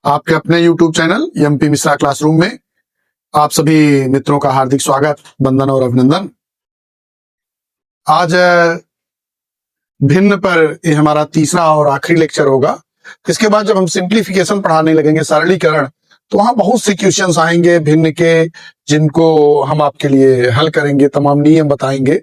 आपके अपने YouTube channel MP Mishra classroom में आप सभी मित्रों का हार्दिक स्वागत, वंदन और अभिनंदन। आज भिन्न पर ये हमारा तीसरा और आखिरी लेक्चर होगा। इसके बाद जब हम सिंप्लीफिकेशन पढ़ाने लगेंगे, सरलीकरण, तो वहां बहुत से क्वेश्चंस आएंगे भिन्न के, जिनको हम आपके लिए हल करेंगे, तमाम नियम बताएंगे।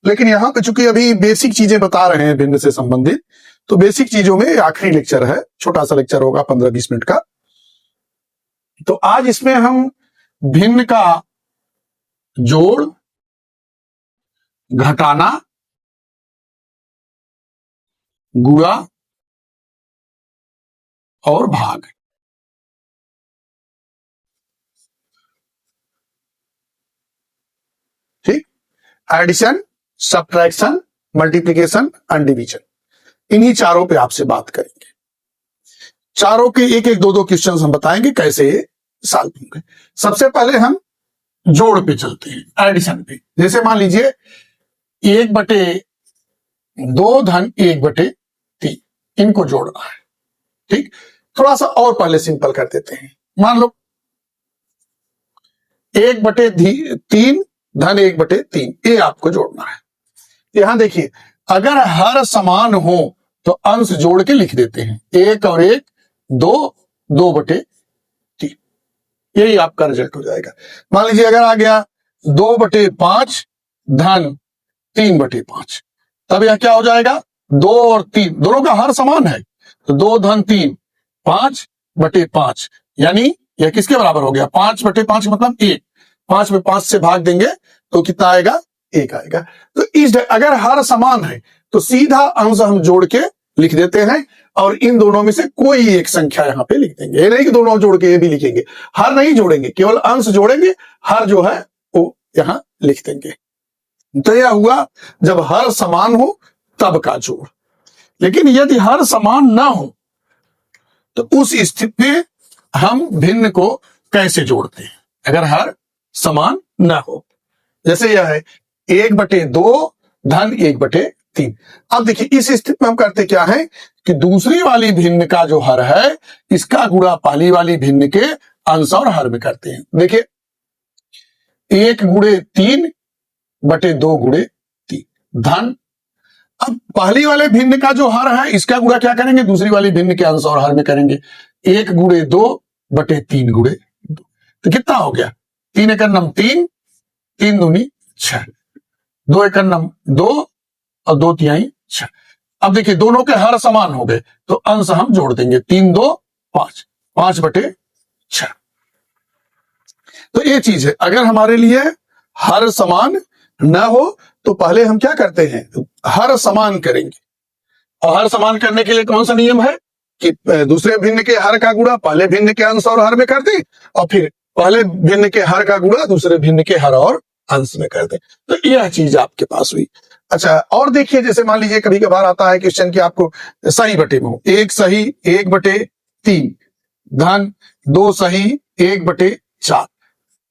लेकिन यहाँ पे चूंकि अभी बेसिक चीजें बता रहे हैं भिन्न से संबंधित, तो बेसिक चीजों में आखिरी लेक्चर है, छोटा सा लेक्चर होगा 15-20 मिनट का। तो आज इसमें हम भिन्न का जोड़, घटाना, गुणा और भाग, ठीक, addition, subtraction, multiplication and division, इन्हीं चारों पे आपसे बात करेंगे। चारों के एक एक दो क्वेश्चंस हम बताएंगे कैसे सॉल्व होंगे। सबसे पहले हम जोड़ पे चलते हैं, एडिशन पे। जैसे मान लीजिए 1/2 धन 1/3, इनको जोड़ना है, ठीक। थोड़ा सा और पहले सिंपल कर देते हैं। मान लो 1/3 धन 1/3, ये आपको जोड़ना है। यहां देखिए, अगर हर समान हो तो अंश जोड़ के लिख देते हैं, 1 और 1 2, 2/3, यही आपका रिजल्ट हो जाएगा। मान लीजिए अगर आ गया 2/5 धन 3/5, तब यह क्या हो जाएगा, 2 और 3 दोनों का हर समान है, तो 2 धन 3 5/5, यानी यह किसके बराबर हो गया, 5/5 मतलब 1। 5 में 5 से भाग देंगे तो कितना आएगा, 1 आएगा। तो इस अगर हर समान है तो सीधा अंश हम जोड़ के लिख देते हैं, और इन दोनों में से कोई एक संख्या यहां पे लिख देंगे। ये नहीं कि दोनों जोड़ के ये भी लिखेंगे, हर नहीं जोड़ेंगे, केवल अंश जोड़ेंगे, हर जो है वो यहां लिख देंगे। तो यह हुआ जब हर समान हो तब का जोड़। लेकिन यदि हर समान ना हो तो उस स्थिति में हम भिन्न को कैसे जोड़ते हैं, अगर हर समान ना हो। जैसे यह है 1/2 धन 1/3। अब देखिए इस स्थिति में हम करते क्या है कि दूसरी वाली भिन्न का जो हर है, इसका गुणा पहली वाली भिन्न के अंश और हर में करते हैं। देखिए 1/3/2/3 धन, अब पहली वाले भिन्न का जो हर है, इसका गुणा क्या करेंगे, दूसरी वाली भिन्न के अंश और हर में करेंगे। 1/2/3 तो कितना हो गया, 3 एकड़ नम 3, 3 दूनी 6, 2 एकड़ नम 2 और 2 तिहाई 6। अब देखिए दोनों के हर समान हो गए तो अंश हम जोड़ देंगे, 3 2 5, 5/6। तो ये चीज है, अगर हमारे लिए हर समान न हो तो पहले हम क्या करते हैं, हर समान करेंगे। और हर समान करने के लिए कौन सा नियम है कि दूसरे भिन्न के हर का गुणा पहले भिन्न के अंश और हर में कर दें, और फिर पहले भिन्न के हर का गुणा दूसरे भिन्न के हर और अंश में कर दें। तो यह चीज आपके पास हुई। अच्छा, और देखिए जैसे मान लीजिए कभी कभार आता है क्वेश्चन कि आपको सही बटे में हो, 1 सही 1/3 धन 2 सही 1/4,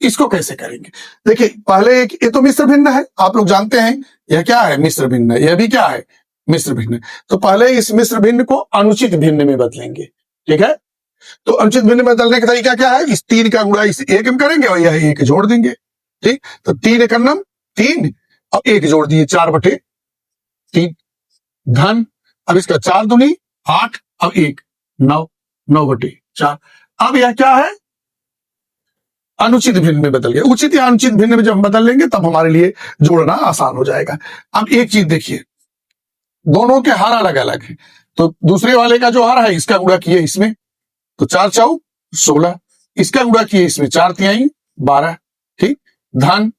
इसको कैसे करेंगे। देखिए पहले ये तो मिश्र भिन्न है, आप लोग जानते हैं यह क्या है, मिश्र भिन्न है, यह भी क्या है, मिश्र भिन्न। तो पहले इस मिश्र भिन्न को अनुचित भिन्न में बदलेंगे, ठीक है। तो अनुचित भिन्न में बदलने का तरीका क्या है, इस 3 का गुणा इस 1 में करेंगे और यह 1 जोड़ देंगे, ठीक। तो 3 एकड़ नम 3 और 1 जोड़ दिए, 4/3 धन, अब इसका 4 दूनी 8 और 1 9, 9/4। अब यह क्या है, अनुचित भिन्न में बदल गया। उचित या अनुचित भिन्न में जब हम बदल लेंगे तब हमारे लिए जोड़ना आसान हो जाएगा। अब एक चीज देखिए, दोनों के हर अलग अलग है, तो दूसरे वाले का जो हर है इसका गुणा किए इसमें, तो 4 4 16, इसका गुणा किए इसमें 4 तिहाई 12, ठीक। धन,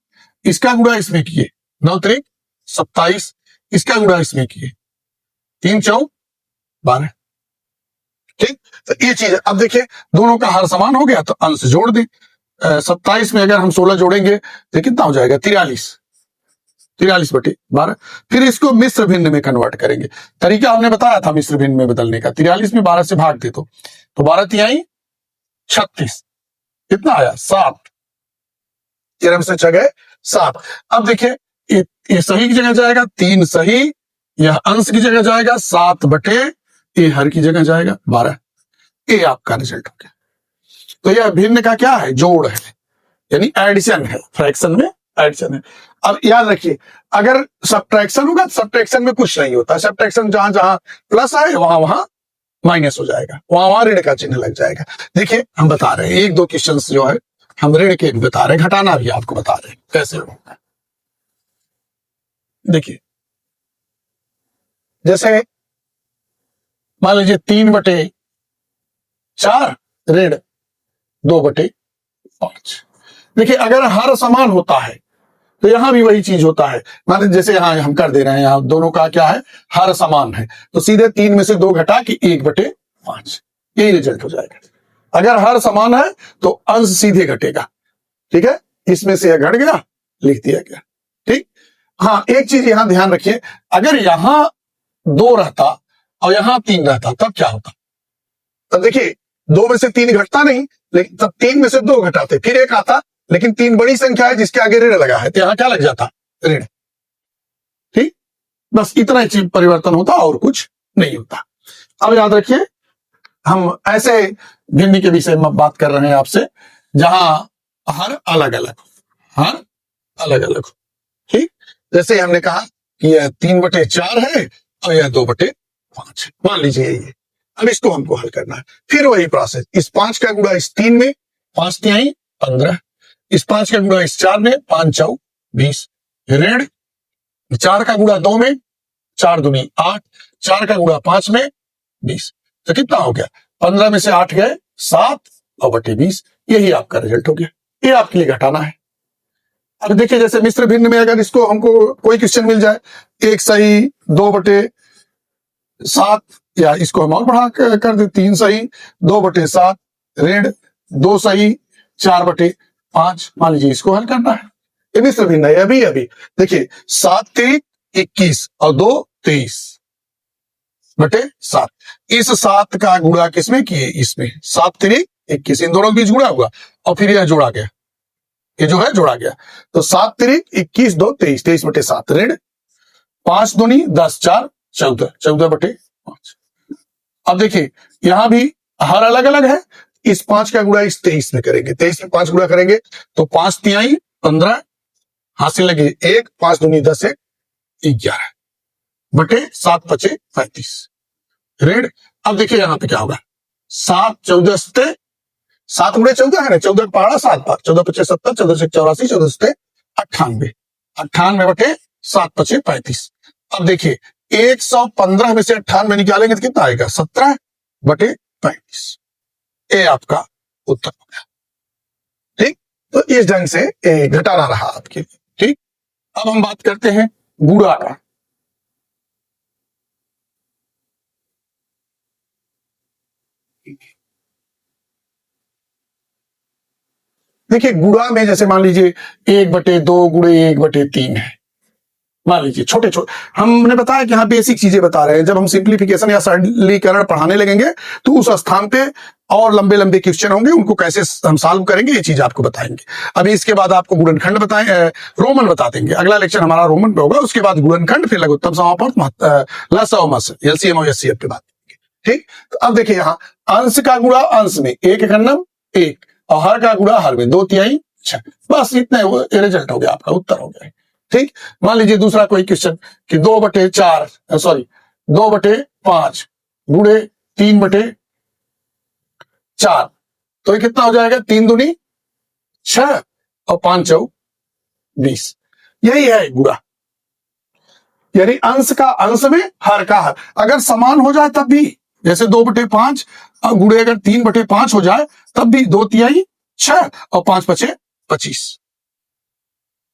इसका गुणा इसमें किए 9 3 27, इसका गुणा इसमें किए 3 4 12, ठीक। तो ये चीज, अब देखिए दोनों का हर समान हो गया तो अंश जोड़ दें। 27 में अगर हम 16 जोड़ेंगे तो कितना हो जाएगा, 43/12। फिर इसको मिश्र भिन्न में कन्वर्ट करेंगे। तरीका हमने बताया था मिश्र भिन्न में बदलने का, 43 में 12 से भाग दे तो 12 तिहाई 36, कितना आया 7, 13 में से 6 गए 7। अब देखिए ये सही की जगह जाएगा, 3 सही, यह अंश की जगह जाएगा 7 बटे ये हर की जगह जाएगा 12। ये आपका रिजल्ट हो गया। तो यह भिन्न का क्या है? जोड़ है, यानी एडिशन है, फ्रैक्शन में एडिशन है। अब याद रखिए, अगर सब्ट्रैक्शन होगा, सब्ट्रैक्शन में कुछ नहीं होता। सब्ट्रैक्शन जहां जहां प्लस है वहां वहां माइनस हो जाएगा, वहां वहां ऋण का चिन्ह लग जाएगा। देखिए हम बता रहे हैं, एक दो क्वेश्चन जो है हम ऋण के भी बता रहे हैं, घटाना भी आपको बता रहे हैं कैसे होगा। देखिए जैसे मान लीजिए 3/4 ऋण 2/5। देखिए अगर हर समान होता है तो यहां भी वही चीज होता है। मान लीजिए जैसे यहां हम कर दे रहे हैं, यहां दोनों का क्या है? हर समान है, तो सीधे 3 में से 2 घटा के 1/5, यही रिजल्ट हो जाएगा। अगर हर समान है तो अंश सीधे घटेगा, ठीक है, इसमें से यह घट गया, लिख दिया गया, ठीक। हाँ एक चीज यहां ध्यान रखिए, अगर यहां 2 रहता और यहां 3 रहता तब क्या होता? तब देखिए 2 में से 3 घटता नहीं, लेकिन तब 3 में से 2 घटाते, फिर 1 आता, लेकिन 3 बड़ी संख्या है जिसके आगे ऋण लगा है, तो यहां क्या लग जाता? ऋण, ठीक। बस इतना ही चीज परिवर्तन होता और कुछ नहीं होता। अब याद रखिए हम ऐसे भिन्न के विषय में बात कर रहे हैं आपसे जहां हर अलग अलग हो, हर अलग अलग हो, ठीक। जैसे हमने कहा कि यह 3/4 है और यह 2/5 है, मान लीजिए ये। अब इसको हमको हल करना है, फिर वही प्रोसेस, इस 5 का गुणा इस 3 में, 5 तिहाई 15, इस 5 का गुणा इस 4 में, 5 चौ 20, ऋण 4 का गुणा 2 में, 4 दूनी 8, 4 का गुणा 5 में 20, तो कितना हो गया? 15 में से 8 गए 7 और बटे 20, यही आपका रिजल्ट हो गया। ये आपके लिए घटाना है। अब देखिए जैसे मिश्र भिन्न में अगर इसको हमको कोई क्वेश्चन मिल जाए, 1 सही 2/7, या इसको हम और बढ़ा कर दे 3 सही 2/7, ऋण 2 सही 4/5, मान लीजिए इसको हल करना है। ये मिश्र भिन्न है। अभी देखिए 7 तिरिक 21 और 2 23/7, इस 7 का गुणा किसमें किए? इसमें 7 तिरिक 21, इन दोनों के बीच गुणा हुआ और फिर यह जोड़ा गया, ये जो है जोड़ा गया, तो 7 तिरिक 21 2 23, 23/7, ऋण 5 दूनी 10 4 14, 14/5। अब देखिए यहां भी हर अलग अलग है, इस 5 का गुणा इस 23 में करेंगे, 23 में 5 गुणा करेंगे तो 5 तिहाई 15, हासिल लगे 1, 5 दूनी 10 1 11 बटे 7 5 35, ऋण। अब देखिए यहां पे क्या होगा, 7 14 7 गुणे 14 है ना, 14 का पहाड़ा 7 बार, 14 5 70, 14 से 84, 14 से 98, 98/7 5 35। अब देखिए 115 में से 98 निकालेंगे तो कितना आएगा? 17/35, ये आपका उत्तर हो गया, ठीक। तो इस ढंग से घटाना रहा आपके लिए, ठीक। अब हम बात करते हैं गुणा का। देखिए गुणा में जैसे मान लीजिए 1/2 गुणे 1/3 है, मान लीजिए छोटे छोटे, हमने बताया कि हाँ बेसिक चीजें बता रहे हैं। जब हम सिंप्लीफिकेशन या सरलीकरण पढ़ाने लगेंगे तो उस स्थान पे और लंबे लंबे क्वेश्चन होंगे, उनको कैसे हम सॉल्व करेंगे ये चीज आपको बताएंगे। अभी इसके बाद आपको गुणनखंड बताएं, रोमन बता देंगे। अगला लेक्चर हमारा रोमन पे होगा, उसके बाद गुणनखंड, फिर लघुत्तम समापन, लस और मस, एलसीएम और एचसीएफ पे बात करेंगे, ठीक। तो अब देखिए यहाँ अंश का गुणा अंश में, 1 1 और हर का गुणा हर में 2 तिहाई 6, बस इतने रिजल्ट हो गया, आपका उत्तर हो गया, ठीक। मान लीजिए दूसरा कोई क्वेश्चन कि 2/5 गुणे 3/4, तो ये कितना हो जाएगा? 3 दूनी 6 और 5 चौ 20, यही है गुणा, यानी अंश का अंश में, हर का हर। अगर समान हो जाए तब भी, जैसे 2/5 गुणे अगर 3/5 हो जाए तब भी 2 तिहाई 6 और 5 5 25,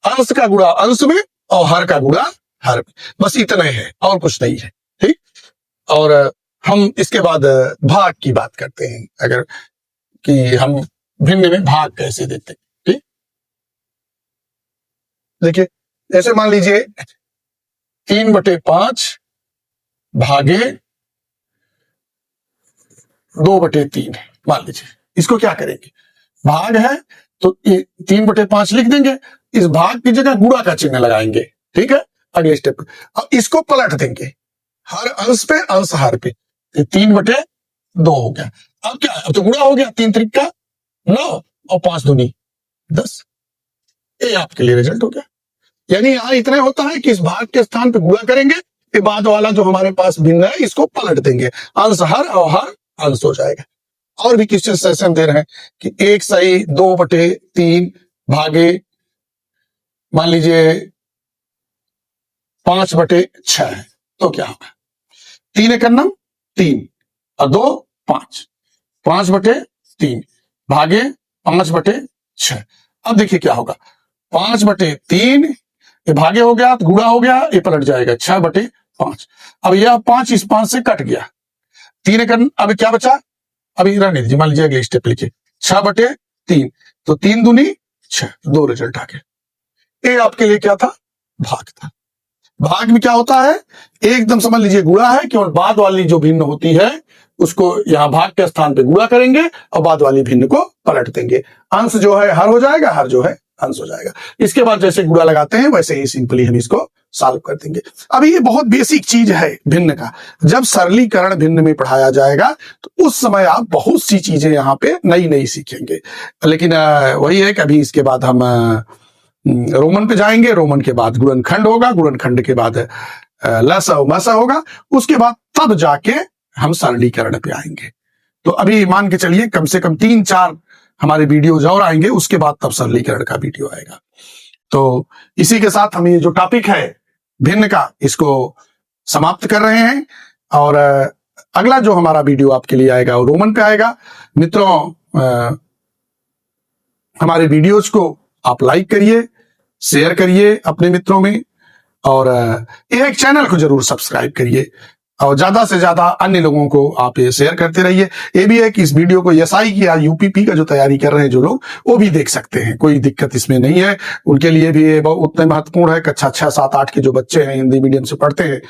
अंश का गुणा अंश में और हर का गुणा हर में, बस इतना ही है और कुछ नहीं है, ठीक। और हम इसके बाद भाग की बात करते हैं, अगर कि हम भिन्न में भाग कैसे देते हैं, ठीक। देखिए जैसे मान लीजिए 3/5 भागे 2/3 है, मान लीजिए इसको क्या करेंगे? भाग है तो 3/5 लिख देंगे, इस भाग की जगह गुणा का चिन्ह लगाएंगे, ठीक है। अगले स्टेप, अब इसको पलट देंगे, हर अंश पे अंश हर पे, 3/2 हो गया। अब क्या है, अब तो गुणा हो गया, 3 त्रिक का 9 और 5 दूनी 10। ये आपके लिए रिजल्ट हो गया। यानी यहां इतना होता है कि इस भाग के स्थान पे गुणा करेंगे, फिर बाद वाला जो हमारे पास भिन्न है इसको पलट देंगे, अंश हर और हर अंश हो जाएगा। और भी क्वेश्चन सेशन दे रहे हैं कि 1 सही 2/3 भागे मान लीजिए 5/6 है, तो क्या होगा? 3 एक 3 और 2 5, 5/3 भागे 5/6। अब देखिए क्या होगा, 5/3 ये भागे हो गया तो गुणा हो गया, ये पलट जाएगा 6/5। अब यह 5 इस 5 से कट गया, 3 एक अब क्या बचा, अभी रहने दीजिए, मान लीजिए अगले स्टेप लिखिए 6/3, तो 3 दूनी 6, 2 रिजल्ट आ गए। ये आपके लिए क्या था? भाग था। भाग में क्या होता है, एकदम समझ लीजिए गुणा है, केवल बाद वाली जो भिन्न होती है उसको यहां भाग के स्थान पे गुणा करेंगे और बाद वाली भिन्न को पलट देंगे, अंश जो है हर हो जाएगा, हर जो है अंश हो जाएगा। इसके बाद जैसे गुणा लगाते हैं वैसे ही सिंपली हम इसको सॉल्व कर देंगे। अभी ये बहुत बेसिक चीज है भिन्न का, जब सरलीकरण भिन्न में पढ़ाया जाएगा तो उस समय आप बहुत सी चीजें यहाँ पे नई नई सीखेंगे। लेकिन वही है कि अभी इसके बाद हम रोमन पे जाएंगे, रोमन के बाद गुणनखंड होगा, गुणनखंड के बाद लसा और मसा होगा, उसके बाद तब जाके हम सरलीकरण पे आएंगे। तो अभी मान के चलिए कम से कम 3-4 हमारे वीडियोज और आएंगे, उसके बाद तब सरलीकरण का वीडियो आएगा। तो इसी के साथ हम ये जो टॉपिक है भिन्न का, इसको समाप्त कर रहे हैं और अगला जो हमारा वीडियो आपके लिए आएगा वो रोमन पे आएगा। मित्रों, हमारे वीडियोज को आप लाइक करिए, शेयर करिए अपने मित्रों में, और एक चैनल को जरूर सब्सक्राइब करिए और ज्यादा से ज्यादा अन्य लोगों को आप ये शेयर करते रहिए। ये भी है कि इस वीडियो को एसआई की या यूपीपी का जो तैयारी कर रहे हैं जो लोग, वो भी देख सकते हैं, कोई दिक्कत इसमें नहीं है। उनके लिए भी ये उतने महत्वपूर्ण है। कक्षा 6, 7, 8 के जो बच्चे हैं हिंदी मीडियम से पढ़ते हैं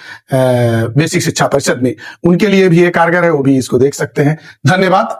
बेसिक शिक्षा परिषद में, उनके लिए भी ये कारगर है, वो भी इसको देख सकते हैं। धन्यवाद।